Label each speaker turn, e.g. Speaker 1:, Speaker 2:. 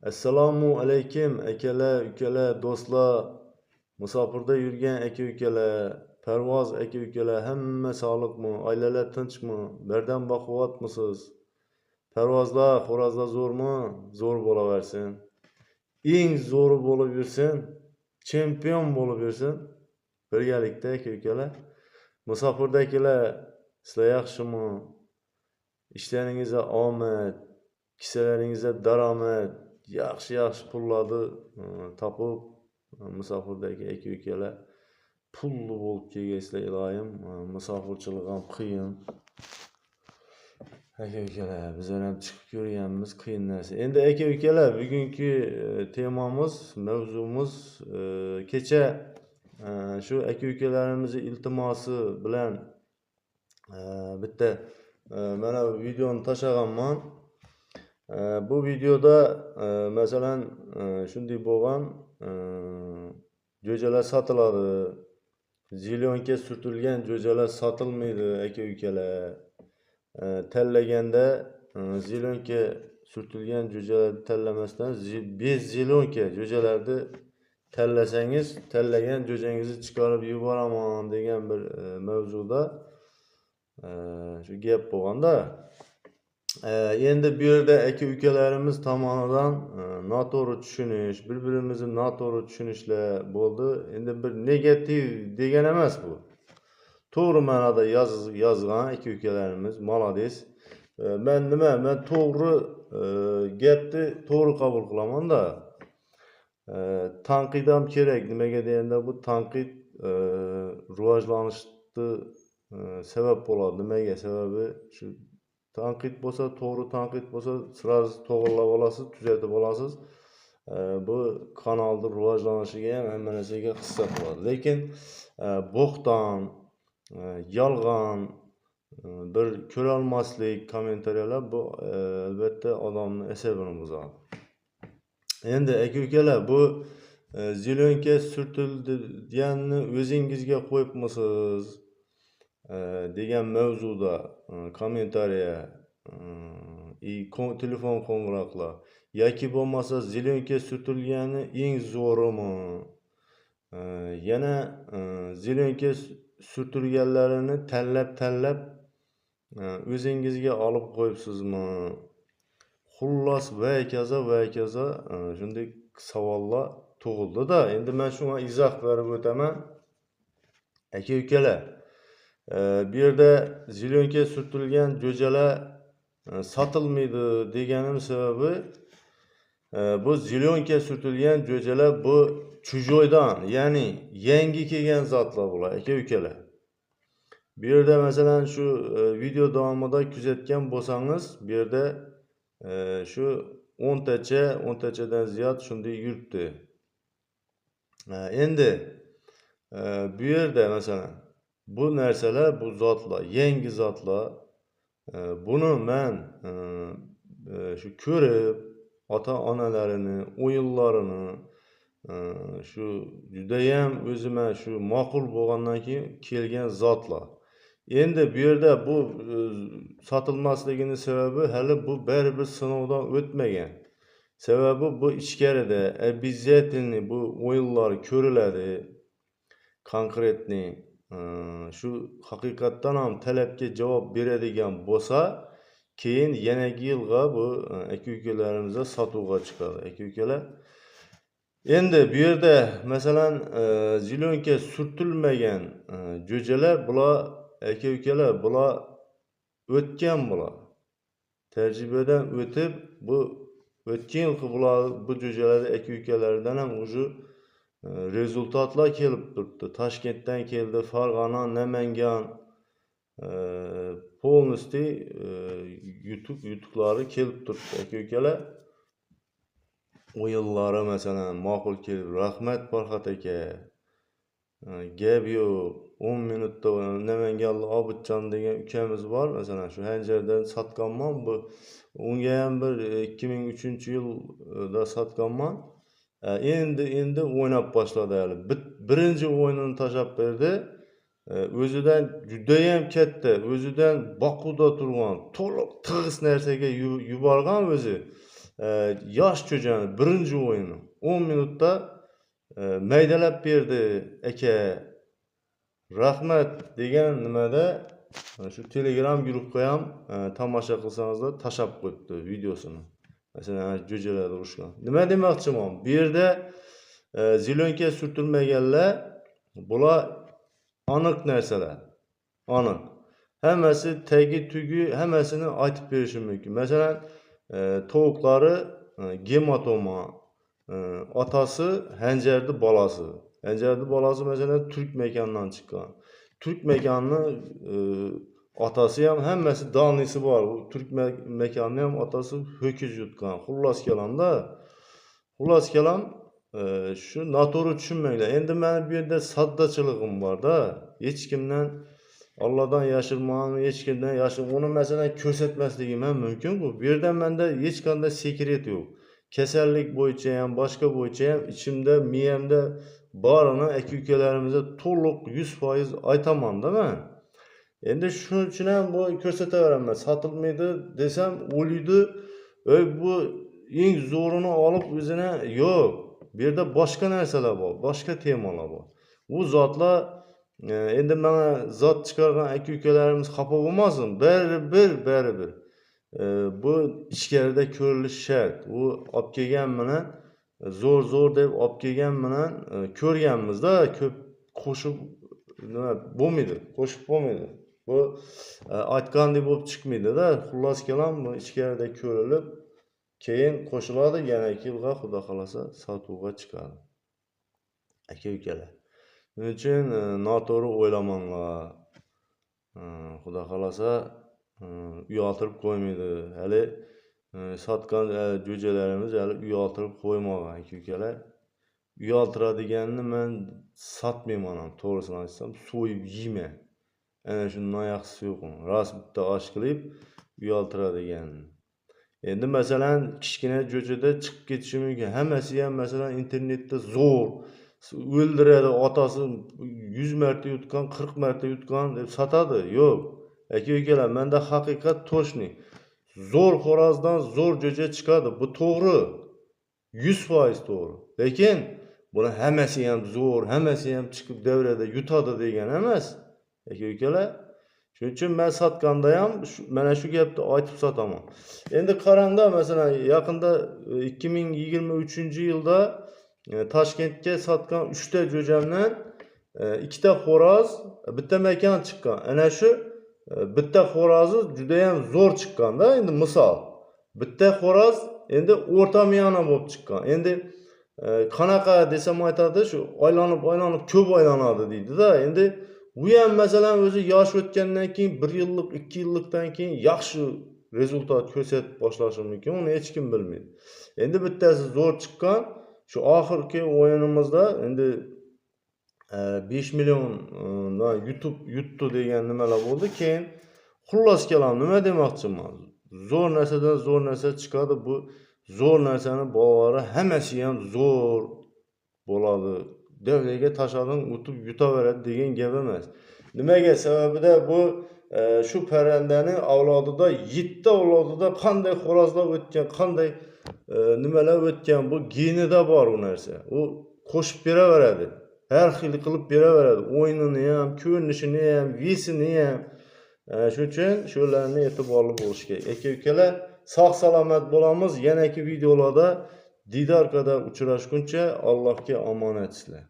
Speaker 1: Assalomu alaykum akalar, ukalar, do'stlar, musofirda yurgan aka-ukalar, parvoz aka-ukalar, hamma sog'liqmi? Oilalar tinchmi? Bardam baquvvatmisiz? Parvozlar, xo'rozlar zo'rmi? Zo'r bo'laversin. Eng zo'ri bo'lib yursin, chempion bo'lib yursin. Birgalikda aka-ukalar. Musofirdagilar, sizlar yaxshimi? İşlərinizə omad, kissalaringizə daromad, yaxshi pullarni topib, musofirdagi aka-ukalar pulli bo'lib kelgaysizlar iloyim. Musofirchilik ham qiyin. Aka-ukalar, bizlar ham chiqib ko'rganmiz qiyin narsa. Endi aka-ukalar, bugungi temamiz, mavzumuz kecha shu aka-ukalarimizni iltimosi bilan bitta mana bu videoni tashlaganman. Bu videoda masalan shunday bo'lgan, jo'jalar sotiladi. Zilyonka surtilgan jo'jalar sotilmaydi aka-ukalar. Tanlaganda zilyonka surtilgan jo'jalarni tanlamasdan bez zilyonka jo'jalarni tanlasangiz, tanlagan jo'jangizni chiqarib yuboraman degan bir mavzuda shu gap bo'lganda, endi bu yerda aka-ukalarimiz tomonidan noto'g'ri tushunish, bir-birimizni noto'g'ri tushunishlar bo'ldi. Endi bir negativ degan emas bu. To'g'ri ma'noda yozgan aka-ukalarimiz molodez. Men to'g'ri gapni to'g'ri qabul qilaman-da. Tanqid ham kerak. Nimaga deganda bu tanqid rivojlanishni sebep bo'ladi. Nimaga? Sababi shu tanqid bo'lsa, to'g'ri tanqid bo'lsa, sразу to'g'rilab olasiz, tuzatib olasiz. Bu kanalni rivojlanishiga ham hamma narsaga hissa qiladi. Lekin bo'xton, yolg'on, bir ko'ra olmaslik kommentariyalar bu albatta odamning asabini buzadi. Endi aka-ukalar, bu zilyonka surtilganini o'zingizga qo'yibmisiz degan mavzuda kommentariya, telefon qo'ng'iroqlar yoki bo'lmasa zilyonka surtilgani eng zo'rimi? Yana zilyonka surtilganlarini tanlab o'zingizga olib qo'yibsizmi? Xullas va kaza shunday savollar tug'ildi-da. Endi men shunga izoh berib o'taman. Aka-ukalar, bu yerda zilyonka surtilgan jo'jalar sotilmaydi deganim sababi, bu zilyonka surtilgan jo'jalar bu chujoydan, ya'ni yangi kelgan zotlar bo'ladi aka-ukalar. Bu yerda masalan shu video davomida kuzatgan bo'lsangiz, bu yerda shu 10tachadan ziyod shunday yuribdi. Endi bu yerda masalan bu narsalar, bu zotlar, yangi zotlar, buni men shu ko'rib, ota-onalarini, o'yinlarini shu judayam o'zima shu ma'qul bo'lgandan keyin kelgan zotlar. Endi bu yerda bu sotilmasligining sababi hali bu baribir sinovdan o'tmagan. Sababi bu ichkarida обязательно bu o'yinlar ko'riladi. Konkretni shu haqiqatdan ham talabga javob beradigan bo'lsa, keyin yangi yilga bu aka-ukalarimizga sotuvga chiqadi. Aka-ukalar, endi bu yerda masalan zilyonka surtilmagan jo'jalar bular aka-ukalar, bular o'tgan bular. Tajribadan o'tib, bu o'tgan yilgi bular bu jo'jalar aka-ukalardan ham уже rezultatlar kelib turibdi. Toshkentdan keldi, Farg'ona, Namangan, polностью yutuqlari kelib turibdi aka-ukalar. O'yinlari masalan ma'qul kelib, rahmat Farhod aka. Gap yo'q. 10 minutda Namanganlik Obidjon degan ukamiz bor, masalan shu Hanjardan sotganman bu. Unga ham bir 2003-yilda sotganman. Endi o'ynab boshladi hali. Birinchi o'yinini tashlab berdi. O'zidan judayam katta, o'zidan boquda turgan, to'liq tig'iz narsaga yuborgan o'zi. yosh cho'jani birinchi o'yini 10 minutda maydalab berdi aka. Rahmat degan nimada shu Telegram guruhga ham tomosha qilsangizlar tashab qo'yibdi videosini. Masalan, jo'jalar urushgan. Nima demoqchiman? Bu yerda zilyonka surtilmaganlar bular aniq narsalar. Aniq. Hammasi tagi tugi hammasini aytib berishim mumkin. Masalan, tovuqlari gematoma, otasi Hanjardi bolasi. Hanjardi bolasi masalan Turk mekandan chiqqan. Turk mekanni otasi ham hammasi donisi bor. U Turk mekanni ham otasi ho'kiz yutgan. Xullas kelamda. Xullas kelam shu noto'g'ri tushunmanglar. Endi meni bu yerda soddachiligim bor-da. Hech kimdan Allohdan yashirmayman, hech kimdan uni masalan ko'rsatmasligim ham mumkin bu. Bu yerda menda hech qanday sekret yo'q. Kasallik bo'yicha ham, boshqa bo'yicha ham ichimda, miyamda borini aka-ukalarimizga to'liq 100% aytaman-da men. Endi shuning uchun ham bu ko'rsataveraman. Sotilmaydi desam, o'liydi. Bu eng zo'rini olib o'zini yo'q. Bu yerda boshqa narsalar bor, boshqa temalar bor. Bu zotlar endi mana zot chiqargan aka-ukalarimiz xafa bo'lmasin. Baribir. Bu ichkarida ko'rilish shart. U olib kelgan bilan zo'r deb olib kelgan bilan ko'rganmiz-da, ko'p qo'shib nima bo'lmaydi, qo'shib bo'lmaydi. Bu aytgandek bo'lib chiqmaydi-da. Xullas kelam bu ichkarida ko'rilib, keyin qo'shiladi, yana 2 yilga xudo xolasa sotuvga chiqadi. Aka-ukalar. Shuning uchun noto'g'ri o'ylamanglar. Xudo xolasa uyaltirib qo'ymaydi. Hali sotgan jo'jalarimiz hali uyaltirib qo'ymagan aka-ukalar. Uyaltiradiganni men sotmayman ham, to'g'risini aytsam, so'yib yeyman. Ana shundan yaxshisi yo'q. Rost bitta osh qilib uyaltiradiganni. Endi masalan kichkina jo'jada chiqib ketishi mumkin. Hammasi ham masalan internetda zo'r o'ldiradi, otasi 100 marta yutgan, 40 marta yutgan deb sotadi. Yo'q. Aka-ukalar, menda haqiqat to'shni. Zo'r xo'rozdan zo'r jo'ja chiqadi. Bu to'g'ri. 100% to'g'ri. Lekin buni hammasi ham zo'r, hammasi ham chiqib davrada yutadi degan emas. Aka-ukalar, shuning uchun men sotganda ham mana shu gapni aytib sotaman. Endi qarangda, masalan, yaqinda 2023-yilda Toshkentga sotgan 3 ta jo'jamdan 2 ta xo'roz, bitta mekan chiqqan. Ana shu bitta xo'rozi juda ham zo'r chiqqanda, endi misol. Bitta xo'roz endi o'rta miyona bo'lib chiqqan. Endi qanaqa desam aytadi, shu aylanib ko'p aylanadi deydi-da. Endi bu ham masalan o'zi yosh o'tgandan keyin 1 yillik, 2 yillikdan keyin yaxshi rezultat ko'rsatib boshlashi mumkin. Uni hech kim bilmaydi. Endi bittasi zo'r chiqqan. Shu oxirgi o'yinimizda endi 5 milliondan yutdi degan nimalar bo'ldi. Keyin xullas kelam nima demoqchiman? Zo'r narsadan zo'r narsa chiqadi. Bu zo'r narsani bolalari hammasi ham zo'r bo'ladi. Davlaga tashading o'tib yutaveradi degan gap emas. Nimaga? Sababida bu shu parrandaning avlodida 7 avlodida qanday xo'rozlar o'tgan, qanday nimalar o'tgan, bu genida bor u narsa. U qo'shib beraveradi. Har xil qilib beraveradi. O'yinini ham, ko'rinishini ham, vesini ham. Shuning uchun shularni e'tiborli bo'lish kerak. Aka-ukalar, sog' salomat bo'lamiz. Yanagi videolarda diydor qadar uchrashguncha Allohga omonat sizlar.